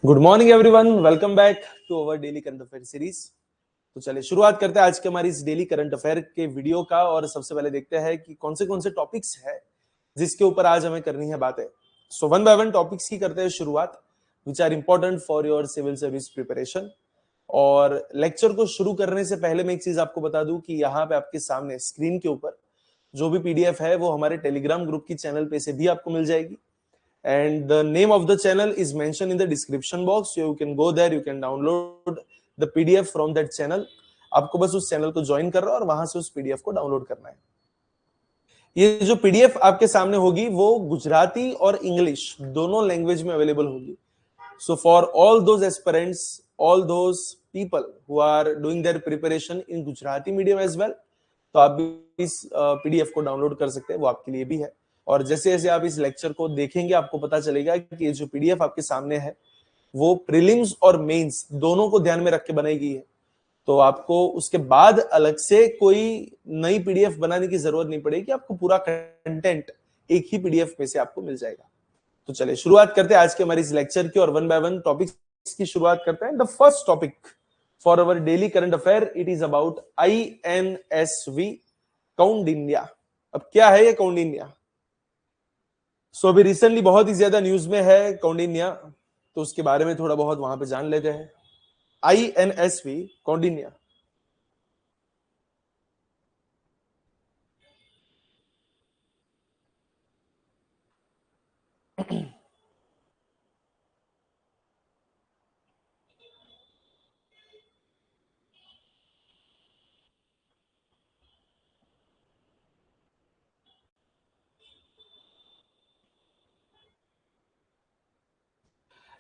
Good morning everyone, welcome back to our daily current affair series. तो चलिए शुरुआत करते हैं आज के हमारी इस डेली करंट अफेयर के वीडियो का। और सबसे पहले देखते हैं कि कौन से टॉपिक्स है जिसके ऊपर आज हमें करनी है बातें। So one by one topics की करते हैं शुरुआत, which are important for your civil service preparation. और लेक्चर को शुरू करने से पहले मैं एक चीज आपको बता दूं कि यहाँ पे आपके सामने स्क्रीन के ऊपर जो भी पीडीएफ है वो हमारे टेलीग्राम ग्रुप की चैनल पे से भी आपको मिल जाएगी। And the name of the channel is mentioned in the description box, so you can go there, you can download the PDF from that channel। आपको बस उस चैनल को ज्वाइन करना और वहां से उस पीडीएफ को डाउनलोड करना है। ये जो पीडीएफ आपके सामने होगी वो गुजराती और इंग्लिश दोनों लैंग्वेज में अवेलेबल होगी। So for all those aspirants, all those people who are doing their preparation in Gujarati medium as well, तो आप भी इस पीडीएफ को डाउनलोड कर सकते हैं, वो आपके लिए भी है। और जैसे जैसे आप इस लेक्चर को देखेंगे आपको पता चलेगा कि ये जो पीडीएफ आपके सामने है वो प्रीलिम्स और मेंस दोनों को ध्यान में रख के बनाई गई है। तो आपको उसके बाद अलग से कोई नई पीडीएफ बनाने की जरूरत नहीं पड़ेगी, आपको पूरा कंटेंट एक ही पीडीएफ में से आपको मिल जाएगा। तो चलिए शुरुआत करते हैं आज के हमारे इस लेक्चर की और वन बाय वन टॉपिक्स की शुरुआत करते हैं। The first topic for our daily current affair, it is about INSV Koundinya. अब क्या है ये कौंडिन्या? सो अभी रिसेंटली बहुत ही ज्यादा न्यूज में है कौंडिन्या, तो उसके बारे में थोड़ा बहुत वहां पे जान लेते हैं। INSV कौंडिन्या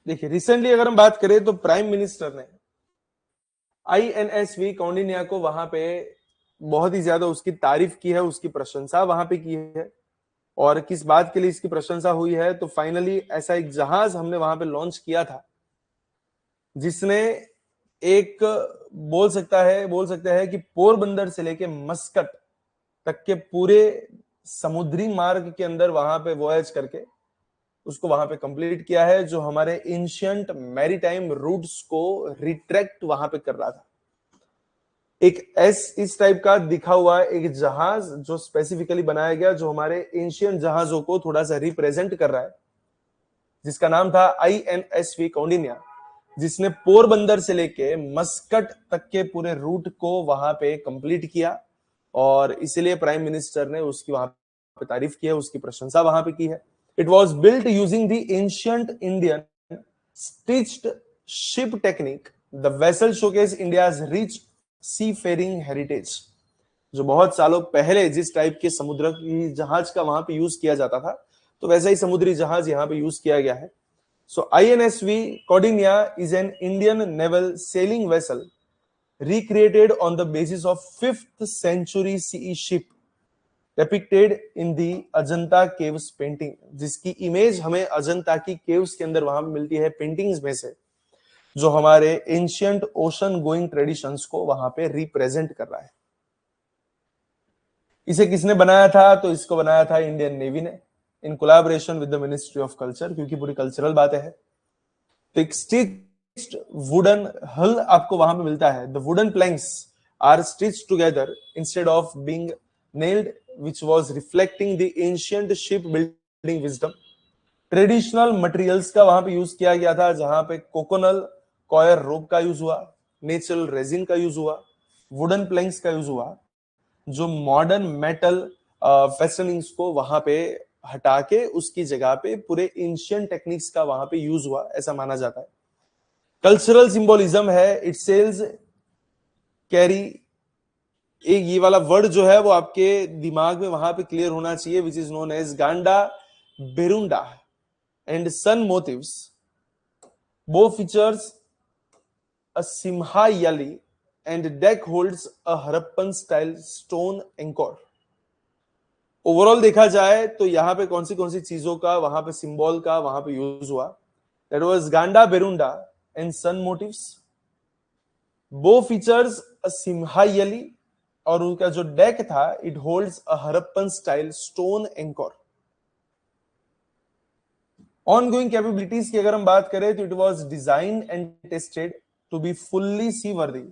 देखिए, रिसेंटली अगर हम बात करें तो प्राइम मिनिस्टर ने INSV कौंडिन्या को वहां पे बहुत ही ज्यादा उसकी तारीफ की है, उसकी प्रशंसा वहां पे की है। और किस बात के लिए इसकी प्रशंसा हुई है, तो फाइनली ऐसा एक जहाज हमने वहां पे लॉन्च किया था जिसने एक बोल सकते हैं कि पोरबंदर से लेके मस्कट तक के पूरे समुद्री मार्ग के अंदर वहां पे वॉयज करके उसको वहां पे कंप्लीट किया है, जो हमारे एंशियंट मैरीटाइम रूट्स को रिट्रैक्ट वहां पे कर रहा था। एक इस टाइप का दिखा हुआ एक जहाज जो स्पेसिफिकली बनाया गया, जो हमारे एंशियंट जहाजों को थोड़ा सा रिप्रेजेंट कर रहा है, जिसका नाम था INSV कौंडिन्या, जिसने पोरबंदर से लेके मस्कट तक के पूरे रूट को वहां पे कंप्लीट किया। और इसलिए प्राइम मिनिस्टर ने उसकी वहां पे तारीफ की है, उसकी प्रशंसा वहां पे की है। It was built using the ancient Indian stitched ship technique. The vessel showcase India's rich seafaring heritage. जो बहुत सालों पहले जिस टाइप के समुद्र की जहाज का वहां पे यूज किया जाता था, तो वैसा ही समुद्री जहाज यहाँ पे यूज किया गया है। So INSV Cordinia is an Indian naval sailing vessel recreated on the basis of 5th century CE ship depicted in the Ajanta caves painting, जिसकी इमेज हमें अजंता की केव्स के अंदर वहां मिलती है पेंटिंग्स में से, जो हमारे एंशियंट ओशन गोइंग ट्रेडिशंस को वहां पे रिप्रेजेंट कर रहा है। इसे किसने बनाया था? तो इसको बनाया था इंडियन नेवी ने in collaboration with the ministry of culture, क्योंकि पूरी कल्चरल बातें हैं। तो एक स्टिच्ड वुडन हल आपको वहां पे मिलता है। The wooden planks are stitched together instead of being nailed, which was reflecting the ancient ship building wisdom. Traditional materials का वहां पे यूज किया गया था, जहां पे कोकोनल कॉयर रोप का यूज हुआ, नेचुरल रेजिन का यूज हुआ, वुडन प्लैंक्स का यूज हुआ, जो मॉडर्न मेटल फेस्टनिंग्स को वहां पे हटा के उसकी जगह पे पूरे एंशियंट टेक्निक्स का वहां पे यूज हुआ, ऐसा माना जाता है। कल्चरल सिंबोलिज्म है, इट सेल्स कैरी, एक ये वाला वर्ड जो है वो आपके दिमाग में वहां पे क्लियर होना चाहिए, which is known as Ganda Berunda and sun motifs bow features a Simhayali and deck holds a Harappan style stone anchor. Overall देखा जाए तो यहाँ पे कौन सी चीजों का वहां पे सिंबल का वहां पे यूज हुआ? That was Ganda Berunda and sun motifs, bow features a Simhayali, और उनका जो डेक था it holds a Harappan style stone anchor. Ongoing capabilities की अगर हम बात करें तो it was design and tested to be fully seaworthy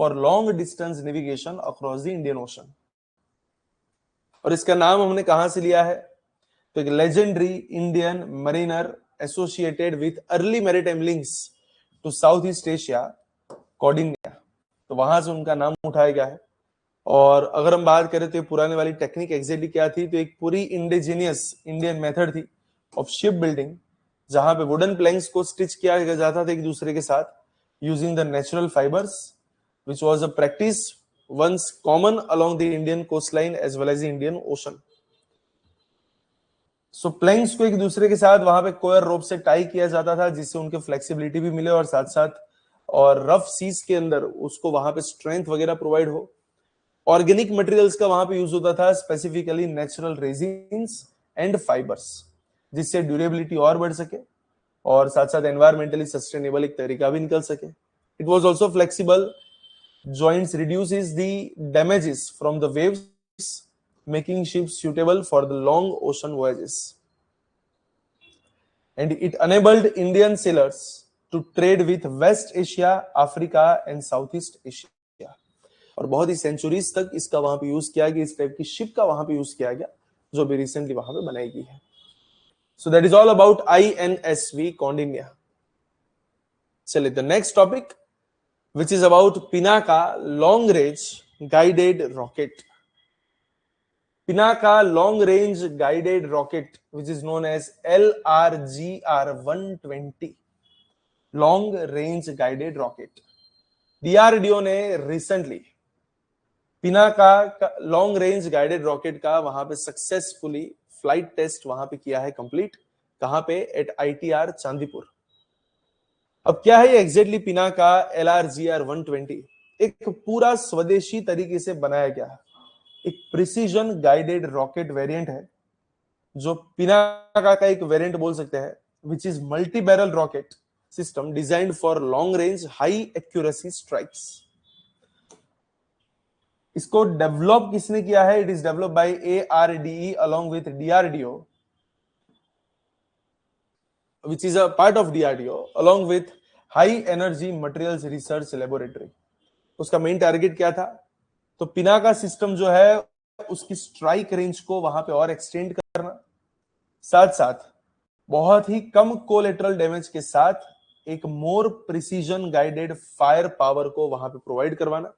for long distance navigation across the Indian ocean. और इसका नाम हमने कहां से लिया है? तो एक legendary Indian mariner associated with early maritime links to South East Asia, Kaundinya, तो वहां से उनका नाम उठाया गया है। और अगर हम बात करें तो पुराने वाली टेक्निक एग्जैक्टली क्या थी? तो एक पूरी इंडिजिनियस इंडियन मेथड थी ऑफ शिप बिल्डिंग, जहां पे वुडन प्लैंक्स को स्टिच किया जाता था एक दूसरे के साथ using the natural fibres, which was a practice once common along the Indian coastline as well as the Indian Ocean. So planks को एक दूसरे के साथ वहां पे कोयर रोप से टाई किया जाता था, जिससे उनके फ्लेक्सिबिलिटी भी मिले और साथ साथ और रफ सीज के अंदर उसको वहां पे स्ट्रेंथ वगैरह प्रोवाइड हो। ऑर्गेनिक मटेरियल्स का वहां पे यूज होता था, specifically natural resins and fibres, जिससे ड्यूरेबिलिटी और बढ़ सके और साथ साथ एनवायरमेंटली सस्टेनेबल एक तरीका भी निकल सके। It was also flexible, joints reduces the damages from the waves, making ships suitable for the long ocean voyages, and it enabled Indian sailors to trade with West Asia, Africa and Southeast Asia। और बहुत ही centuries तक इसका वहां पे use किया गया, इस type की शिप का वहां पे यूज किया गया जो भी रिसेंटली वहां पे बनाई गई है। So that is all about INSV Kaundinya. चलिए the next topic which is about Pinaka long range guided rocket। Pinaka long range guided rocket, which is known as LRGR-120 long range guided rocket। DRDO ने recently Pinaka long range guided rocket का वहां पे successfully flight test वहां पे किया है complete. कहां पे? At ITR Chandipur. अब क्या है ये एग्जैक्टली पिनाका LRGR-120? एक पूरा स्वदेशी तरीके से बनाया गया है, एक प्रिसीजन गाइडेड रॉकेट वेरिएंट है, जो पिनाका का एक वेरिएंट बोल सकते हैं, which is multi barrel rocket system designed for long range high accuracy strikes. इसको डेवलप किसने किया है? It is develop by ARDE along with DRDO, which is a part of DRDO along with High Energy Materials Research Laboratory। उसका main target क्या था? तो Pinaka system जो है उसकी स्ट्राइक रेंज को वहां पे और एक्सटेंड करना, साथ साथ बहुत ही कम कोलेटरल डैमेज के साथ एक मोर प्रिसीजन गाइडेड फायर पावर को वहां पे प्रोवाइड करवाना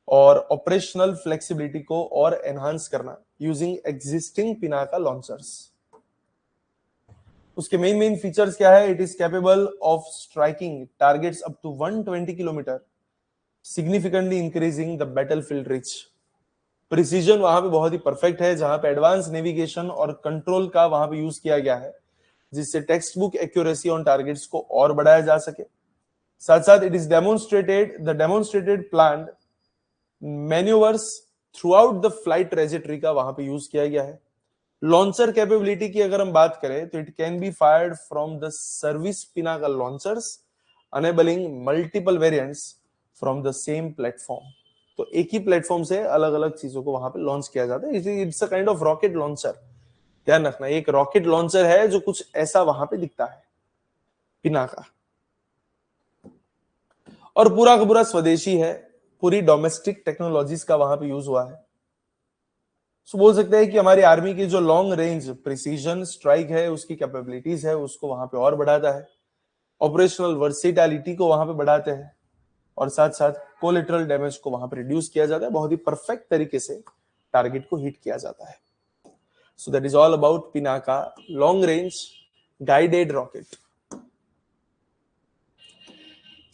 और ऑपरेशनल फ्लेक्सिबिलिटी को और एनहांस करना यूजिंग एग्जिस्टिंग पिनाका लॉन्चर्स। उसके मेन फीचर्स क्या है? It is capable of striking targets up to 120 kilometre, significantly increasing the battlefield reach. Precision वहां पे बहुत ही परफेक्ट है, जहां पे एडवांस नेविगेशन और कंट्रोल का वहां पे यूज किया गया है, जिससे text book accuracy on targets को और बढ़ाया जा सके। साथ साथ it is demonstrated planned manoeuvres through out the flight trajectory का वहां पे यूज किया गया है। लॉन्चर कैपेबिलिटी की अगर हम बात करें तो it can be fired from the service Pinaka launchers, enabling multiple variants from the same platform. तो एक ही प्लेटफॉर्म से अलग अलग चीजों को वहां पे लॉन्च किया जाता है। It's a kind of rocket launcher. ध्यान रखना, एक रॉकेट लॉन्चर है जो कुछ ऐसा वहां पे दिखता है पिनाका, और पूरा का पूरा स्वदेशी है, पूरी डोमेस्टिक टेक्नोलॉजीज का वहां पे यूज हुआ है। सो बोल सकते हैं कि हमारी आर्मी की जो लॉन्ग रेंज प्रिसीजन स्ट्राइक है, उसकी कैपेबिलिटीज है, उसको वहां पे और बढ़ाता है, ऑपरेशनल वर्सेटिलिटी को वहां पे बढ़ाते हैं, और साथ साथ कोलेटरल डैमेज को वहां पे रिड्यूस किया जाता है। बहुत ही परफेक्ट तरीके से टारगेट को हिट किया जाता है। So that is all about Pinaka long range guided rocket.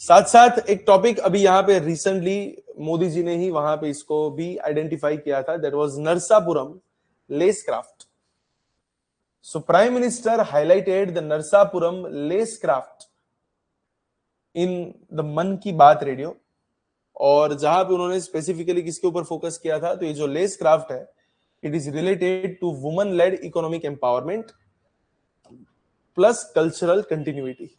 साथ साथ एक टॉपिक अभी यहाँ पे रिसेंटली मोदी जी ने ही वहां पे इसको भी आइडेंटिफाई किया था, that was Narsapuram lace craft. So prime minister highlighted the Narsapuram lace craft in the Mann ki बात रेडियो, और जहां पे उन्होंने स्पेसिफिकली किसके ऊपर फोकस किया था? तो ये जो लेस क्राफ्ट है, it is related to woman led economic empowerment plus cultural continuity.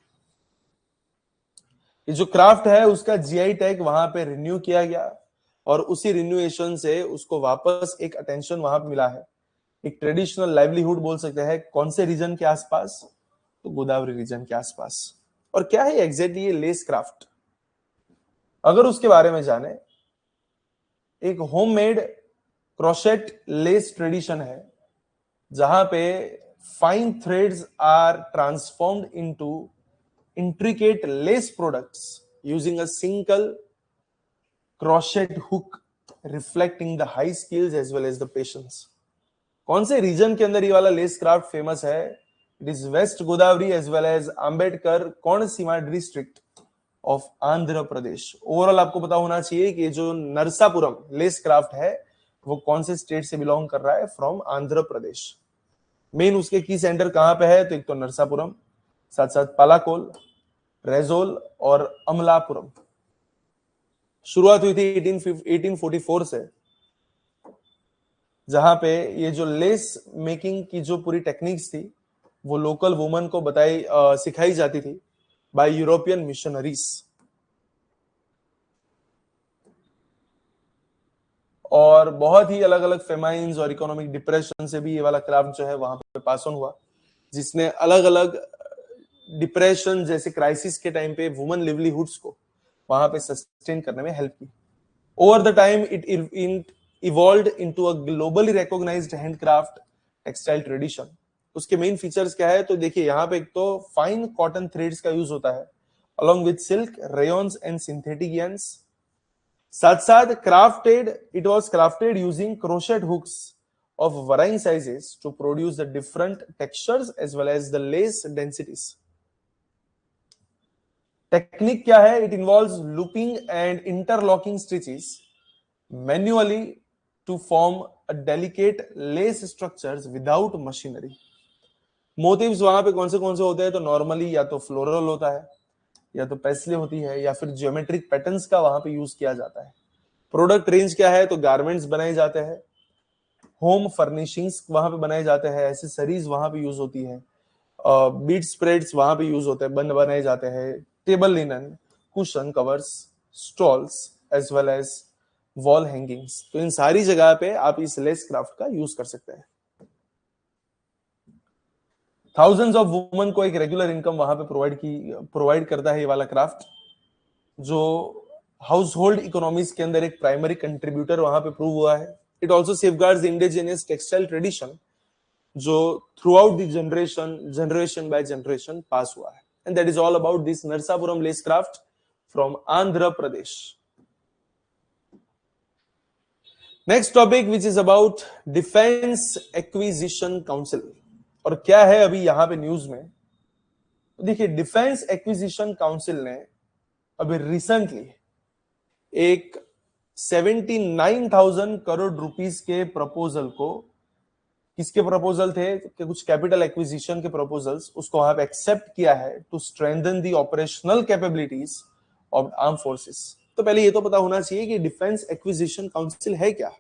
ये जो क्राफ्ट है उसका GI टैग वहां पे रिन्यू किया गया, और उसी रिन्यूएशन से उसको वापस एक अटेंशन वहां पे मिला है, एक ट्रेडिशनल लाइवलीहुड बोल सकते हैं। कौन से रीजन के आसपास? तो गोदावरी रीजन के आसपास। और क्या है एग्जैक्टली ये लेस क्राफ्ट, अगर उसके बारे में जाने, एक होममेड क्रोशेट लेस ट्रेडिशन है जहां पे fine threads are transformed into intricate lace products using a single crochet hook, reflecting the high skills as well as the patience. कौन से रीजन के अंदर ये वाला लेस क्राफ्ट फेमस है? It is West Godavari as well as Ambedkar Konaseema district of Andhra Pradesh. Overall आपको पता होना चाहिए कि जो नरसापुरम लेस क्राफ्ट है वो कौन से स्टेट से बिलोंग कर रहा है? From Andhra Pradesh. मेन उसके की सेंटर कहां पे है? तो एक तो नरसापुरम, साथ साथ पालाकोल, रेजोल और अमलापुरम। शुरुआत हुई थी 1844 से, जहां पे ये जो लेस मेकिंग की जो पूरी टेक्निक्स थी वो लोकल वुमन को सिखाई जाती थी बाय यूरोपियन मिशनरीज। और बहुत ही अलग अलग फेमाइन्स और इकोनॉमिक डिप्रेशन से भी ये वाला क्राफ्ट जो है वहां पे पास ऑन हुआ, जिसने अलग अलग डिप्रेशन जैसे क्राइसिस के टाइम पे वुमन लिवलीहुड्स को वहां पे सस्टेन करने में हेल्प की। Over the time it evolved into a globally recognised handcraft textile tradition. उसके मेन फीचर्स क्या है? तो देखिए यहाँ पे एक तो फाइन कॉटन थ्रेड्स का यूज होता है along with silk, rayons and synthetic yarns. साथ साथ it was crafted using crochet hooks of varying sizes to produce the different textures as well as the lace densities. Technique क्या है? It involves looping and interlocking stitches manually to form a delicate lace structures without machinery. Motifs वहां पे कौन से होते हैं? तो normally या तो फ्लोरल होता है, या तो पेस्ले होती है, या फिर ज्योमेट्रिक पैटर्न्स का वहां पे यूज किया जाता है। प्रोडक्ट रेंज क्या है? तो गारमेंट्स बनाए जाते हैं, होम फर्निशिंग्स वहां पे बनाए जाते हैं, एसेसरीज वहां पे यूज होती है, बीट स्प्रेड्स वहां पे यूज होते हैं, बनाए जाते हैं, table linen, cushion covers, stoles as well as wall hangings. तो इन सारी जगह पे आप इस लेस क्राफ्ट का यूज कर सकते हैं। थाउजेंड्स ऑफ वुमन को एक रेगुलर इनकम वहां पे प्रोवाइड करता है ये वाला क्राफ्ट, जो हाउस होल्ड इकोनॉमीज के अंदर एक प्राइमरी कंट्रीब्यूटर वहां पे प्रूव हुआ है। It also safeguards indigenous textile tradition जो throughout the generation by generation pass हुआ है। And that is all about this Narsapuram lace craft from Andhra Pradesh. Next topic which is about defence acquisition council. और क्या है अभी यहां पे न्यूज में? देखिए, डिफेंस एक्विजिशन काउंसिल ने अभी रिसेंटली एक 79,000 करोड़ रुपीस के प्रपोजल को, किसके प्रपोजल थे कि कुछ कैपिटल एक्विजिशन के प्रपोजल्स, उसको वहां पे एक्सेप्ट किया है to strengthen the operational capabilities of arm forces. तो पहले ये तो पता होना चाहिए कि डिफेंस एक्विजिशन काउंसिल है क्या।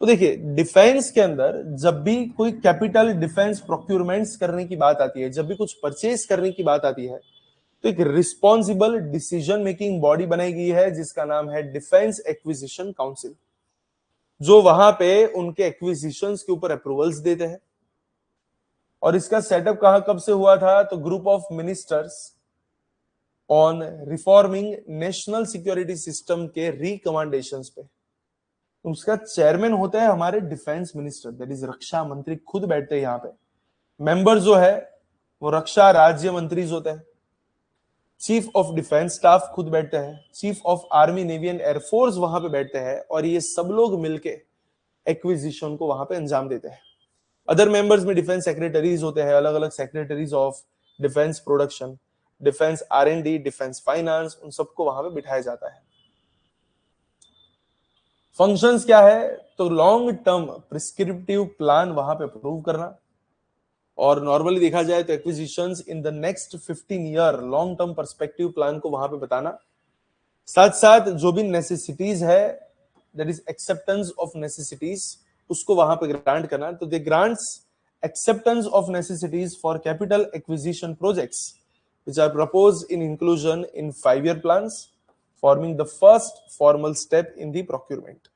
तो देखिए, डिफेंस के अंदर जब भी कोई कैपिटल डिफेंस प्रोक्यूरमेंट्स करने की बात आती है, जब भी कुछ परचेज करने की बात आती है, तो एक रिस्पॉन्सिबल डिसीजन मेकिंग बॉडी बनाई गई है जिसका नाम है डिफेंस एक्विजिशन काउंसिल, जो वहां पे उनके एक्विजिशंस के ऊपर अप्रूवल्स देते हैं। और इसका सेटअप कब से हुआ था? तो group of ministers on reforming national security system के रिकमेंडेशंस पे। उसका चेयरमैन होता है हमारे डिफेंस मिनिस्टर, दैट इज रक्षा मंत्री खुद बैठते हैं यहाँ पे। मेंबर जो है वो रक्षा राज्य मंत्री होते हैं। चीफ ऑफ डिफेंस स्टाफ खुद बैठते हैं, chief of army navy and air force वहां पे बैठते हैं, और ये सब लोग मिलके एक्विजिशन को वहां पे अंजाम देते हैं। अदर मेंबर्स में डिफेंस सेक्रेटरीज होते हैं, अलग अलग secretaries of defence production, defence R&D, defence finance, उन सबको वहां पे बिठाया जाता है। फंक्शंस क्या है? तो लॉन्ग टर्म प्रिस्क्रिप्टिव प्लान वहां पे अप्रूव करना, और नॉर्मली देखा जाए तो acquisitions in the next 15 year long term perspective plan को वहां पे बताना। साथ साथ जो भी नेसेसिटीज है, that is acceptance of necessities, उसको वहां पे ग्रांट करना। तो they grants acceptance of necessities for capital acquisition projects which are proposed in inclusion in 5-year plans, forming the first formal step in the procurement.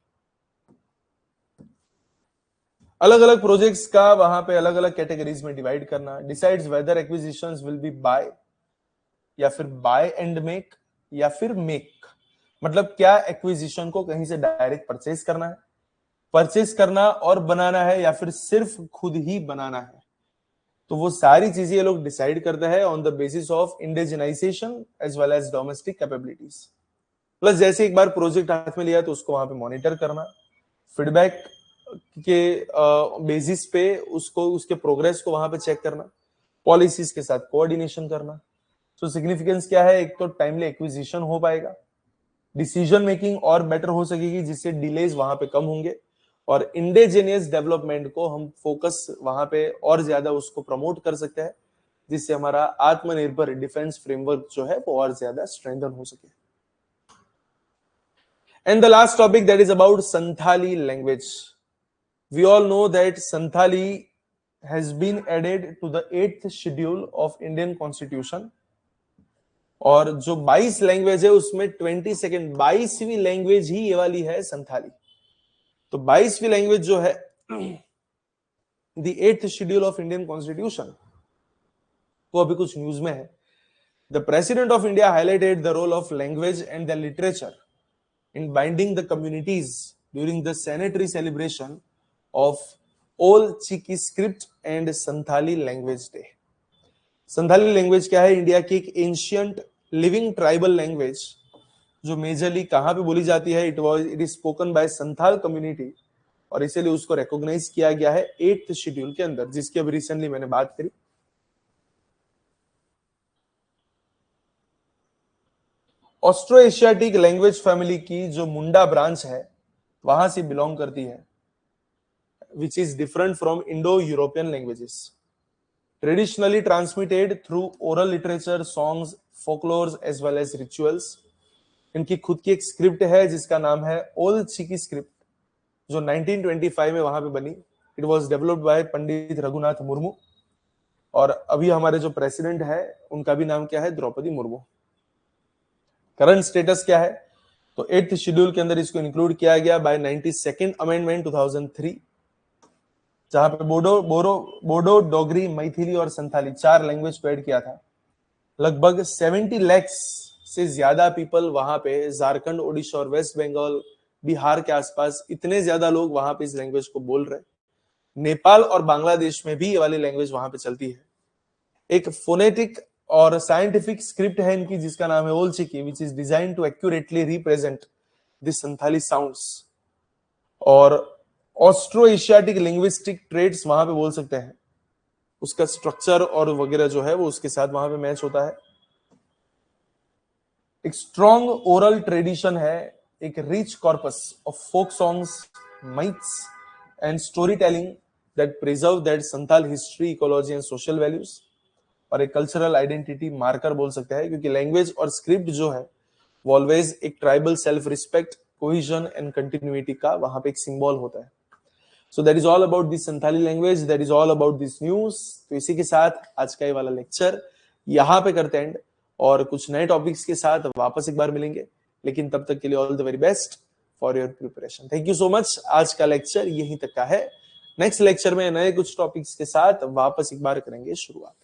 अलग अलग projects का वहां पे अलग अलग कैटेगरीज में डिवाइड करना, decides whether acquisitions will be buy या फिर बाय एंड मेक या फिर मेक, मतलब क्या एक्विजिशन को कहीं से डायरेक्ट परचेज करना है, परचेज करना और बनाना है, या फिर सिर्फ खुद ही बनाना है। तो वो सारी चीजें ये लोग डिसाइड करते हैं on the basis of indigenisation as well as domestic capabilities. Plus जैसे एक बार प्रोजेक्ट हाथ में लिया तो उसको वहां पे मॉनिटर करना, फीडबैक के बेसिस पे उसको उसके प्रोग्रेस को वहां पे चेक करना, पॉलिसीज के साथ कोऑर्डिनेशन करना। सो सिग्निफिकेंस क्या है, एक तो टाइमली एक्विजिशन हो पाएगा, डिसीजन मेकिंग और बेटर हो सकेगी जिससे डिलेज वहां पे कम होंगे, और इंडिजिनियस डेवलपमेंट को हम फोकस वहां पे और ज्यादा उसको प्रमोट कर सकते हैं, जिससे हमारा आत्मनिर्भर डिफेंस फ्रेमवर्क जो है वो और ज्यादा स्ट्रेंथन हो सके। And the last topic that is about Santhali language. We all know that Santhali has been added to the 8th schedule of Indian Constitution, और जो 22 लैंग्वेज है उसमें 22nd 22वीं लैंग्वेज ही ये वाली है संथाली। तो 22वीं लैंग्वेज जो है the 8th schedule of Indian constitution, वो अभी कुछ न्यूज में है। The president of India highlighted the role of language and the literature in binding the communities during the centenary celebration of Old Chiki script and Santhali language day. Santhali language क्या है, India की एक ancient living tribal language जो majorly कहां पे बोली जाती है, it is spoken by Santhal community, और इसीलिए उसको रिकॉग्नाइज किया गया है 8th शेड्यूल के अंदर, जिसकी अभी रिसेंटली मैंने बात करी। ऑस्ट्रो एशियाटिक लैंग्वेज फैमिली की जो मुंडा ब्रांच है वहां से बिलोंग करती है, which is different from Indo-European languages. Traditionally transmitted through oral literature, songs, folklores as well as rituals. इनकी खुद की एक स्क्रिप्ट है जिसका नाम है ओल्ड चिकी स्क्रिप्ट, जो 1925 में वहां पे बनी। It was developed by Pandit Raghunath Murmu, और अभी हमारे जो प्रेसिडेंट है उनका भी नाम क्या है, द्रौपदी मुर्मू। करंट स्टेटस क्या है, तो 8th शेड्यूल के अंदर इसको इंक्लूड किया गया बाय 92nd अमेंडमेंट 2003, जहां पे बोडो, डोगरी, मैथिली और संथाली 4 लैंग्वेज को ऐड किया था। लगभग 70 लाख से ज्यादा पीपल वहां पे झारखंड, ओडिशा और वेस्ट बंगाल, बिहार के आसपास इतने ज्यादा लोग वहां पे इस लैंग्वेज को बोल रहे। नेपाल और बांग्लादेश में भी ये वाली लैंग्वेज वहां पे चलती है। एक फोनेटिक और साइंटिफिक स्क्रिप्ट है इनकी जिसका नाम है Ol Chiki, which is design to accurately represent this Santhali sounds, और ऑस्ट्रो एशियाटिक लिंग्विस्टिक ट्रेड्स वहां पे बोल सकते हैं, उसका स्ट्रक्चर और वगैरह जो है वो उसके साथ वहां पे मैच होता है। एक स्ट्रॉन्ग ओरल ट्रेडिशन है, एक rich corpus of folk songs, myths and story telling that preserve that Santhal history, ecology and social values, और एक कल्चरल आइडेंटिटी मार्कर बोल सकते हैं, क्योंकि लैंग्वेज और स्क्रिप्ट जो है वो ऑलवेज एक tribal self respect, cohesion and continuity का वहां पे एक सिंबल होता है। So that is all about this Santhali language, that is all about this news। तो इसी के साथ आज का ये वाला लेक्चर यहाँ पे करते हैं, और कुछ नए टॉपिक्स के साथ वापस एक बार मिलेंगे, लेकिन तब तक के लिए all the very best for your preparation. Thank you so much. आज का लेक्चर यहीं तक का है। नेक्स्ट लेक्चर में नए कुछ टॉपिक्स के साथ वापस एक बार करेंगे शुरुआत।